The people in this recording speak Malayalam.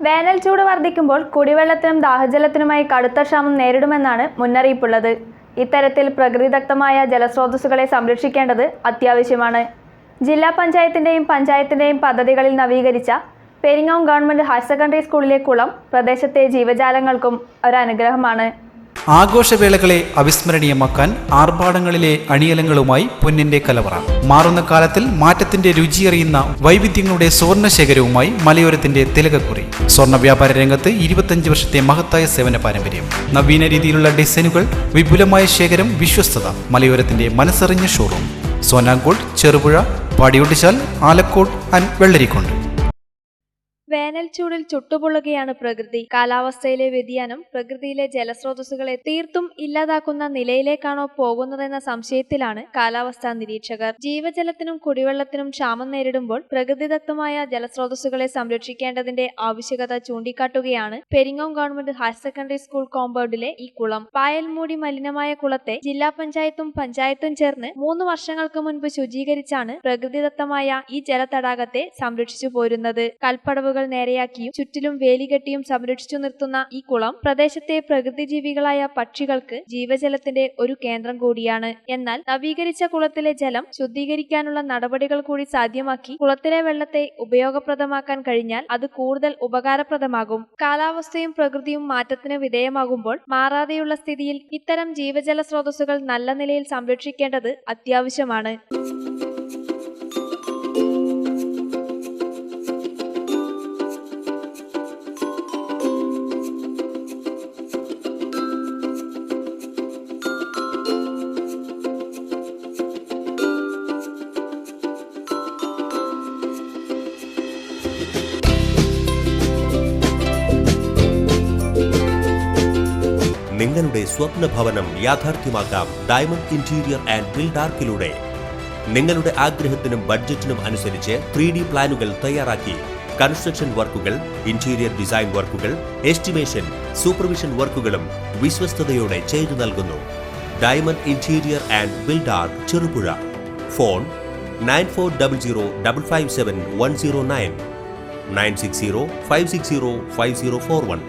വേനൽ ചൂട് വർദ്ധിക്കുമ്പോൾ കുടിവെള്ളത്തിനും ദാഹജലത്തിനുമായി കടുത്ത ക്ഷാമം നേരിടുമെന്നാണ് മുന്നറിയിപ്പുള്ളത്. ഇത്തരത്തിൽ പ്രകൃതിദത്തമായ ജലസ്രോതസ്സുകളെ സംരക്ഷിക്കേണ്ടത് അത്യാവശ്യമാണ്. ജില്ലാ പഞ്ചായത്തിന്റെയും പദ്ധതികളിൽ നവീകരിച്ച പെരിങ്ങോം ഗവൺമെന്റ് ഹയർ സെക്കൻഡറി സ്കൂളിലെ കുളം പ്രദേശത്തെ ജീവജാലങ്ങൾക്കും ഒരനുഗ്രഹമാണ്. ആഘോഷവേളകളെ അവിസ്മരണീയമാക്കാൻ ആർഭാടങ്ങളിലെ അണിയലങ്ങളുമായി പൊന്നിന്റെ കലവറ. മാറുന്ന കാലത്തിൽ മാറ്റത്തിന്റെ രുചിയറിയുന്ന വൈവിധ്യങ്ങളുടെ സ്വർണ്ണശേഖരവുമായി മലയോരത്തിന്റെ തിലകക്കുറി. സ്വർണ്ണ വ്യാപാര രംഗത്ത് 25 വർഷത്തെ മഹത്തായ സേവന പാരമ്പര്യം. നവീന രീതിയിലുള്ള ഡിസൈനുകൾ, വിപുലമായ ശേഖരം, വിശ്വസ്തത. മലയോരത്തിന്റെ മനസ്സറിഞ്ഞ ഷോറൂം. സോനാങ്കോട്, ചെറുപുഴ, പാടിയൊട്ടിച്ചാൽ, ആലക്കോട് ആൻഡ് വെള്ളരിക്കുണ്ട്. വേനൽ ചൂടിൽ ചുട്ടുപൊള്ളുകയാണ് പ്രകൃതി. കാലാവസ്ഥയിലെ വ്യതിയാനം പ്രകൃതിയിലെ ജലസ്രോതസ്സുകളെ തീർത്തും ഇല്ലാതാക്കുന്ന നിലയിലേക്കാണോ പോകുന്നതെന്ന സംശയത്തിലാണ് കാലാവസ്ഥാ നിരീക്ഷകർ. ജീവജലത്തിനും കുടിവെള്ളത്തിനും ക്ഷാമം നേരിടുമ്പോൾ പ്രകൃതിദത്തമായ ജലസ്രോതസ്സുകളെ സംരക്ഷിക്കേണ്ടതിന്റെ ആവശ്യകത ചൂണ്ടിക്കാട്ടുകയാണ് Peringome government higher secondary school കോമ്പൗണ്ടിലെ ഈ കുളം. പായൽ മൂടി മലിനമായ കുളത്തെ ജില്ലാ പഞ്ചായത്തും ചേർന്ന് 3 വർഷങ്ങൾക്ക് മുൻപ് ശുചീകരിച്ചാണ് പ്രകൃതിദത്തമായ ഈ ജലതടാകത്തെ സംരക്ഷിച്ചു പോരുന്നത്. കൽപ്പടവുകൾ നേരെയാക്കിയും ചുറ്റിലും വേലികെട്ടിയും സംരക്ഷിച്ചു നിർത്തുന്ന ഈ കുളം പ്രദേശത്തെ പ്രകൃതിജീവികളായ പക്ഷികൾക്ക് ജീവജലത്തിന്റെ ഒരു കേന്ദ്രം കൂടിയാണ്. എന്നാൽ നവീകരിച്ച കുളത്തിലെ ജലം ശുദ്ധീകരിക്കാനുള്ള നടപടികൾ കൂടി സാധ്യമാക്കി കുളത്തിലെ വെള്ളത്തെ ഉപയോഗപ്രദമാക്കാൻ കഴിഞ്ഞാൽ അത് കൂടുതൽ ഉപകാരപ്രദമാകും. കാലാവസ്ഥയും പ്രകൃതിയും മാറ്റത്തിന് വിധേയമാകുമ്പോൾ മാറാതെയുള്ള സ്ഥിതിയിൽ ഇത്തരം ജീവജല സ്രോതസ്സുകൾ നല്ല നിലയിൽ സംരക്ഷിക്കേണ്ടത് അത്യാവശ്യമാണ്. നിങ്ങളുടെ സ്വപ്ന ഭവനം യാഥാർത്ഥ്യമാക്കാം ഡയമണ്ട് ഇന്റീരിയർ ആൻഡ് ബിൽഡാർക്കിലൂടെ. നിങ്ങളുടെ ആഗ്രഹത്തിനും ബഡ്ജറ്റിനും അനുസരിച്ച് 3D പ്ലാനുകൾ തയ്യാറാക്കി കൺസ്ട്രക്ഷൻ വർക്കുകൾ, ഇന്റീരിയർ ഡിസൈൻ വർക്കുകൾ, എസ്റ്റിമേഷൻ, സൂപ്പർവിഷൻ വർക്കുകളും വിശ്വസ്തയോടെ ചെയ്തു നൽകുന്നു. Diamond interior and Buildark, Cherupuzha. Phone 9400557109 960 560 5041.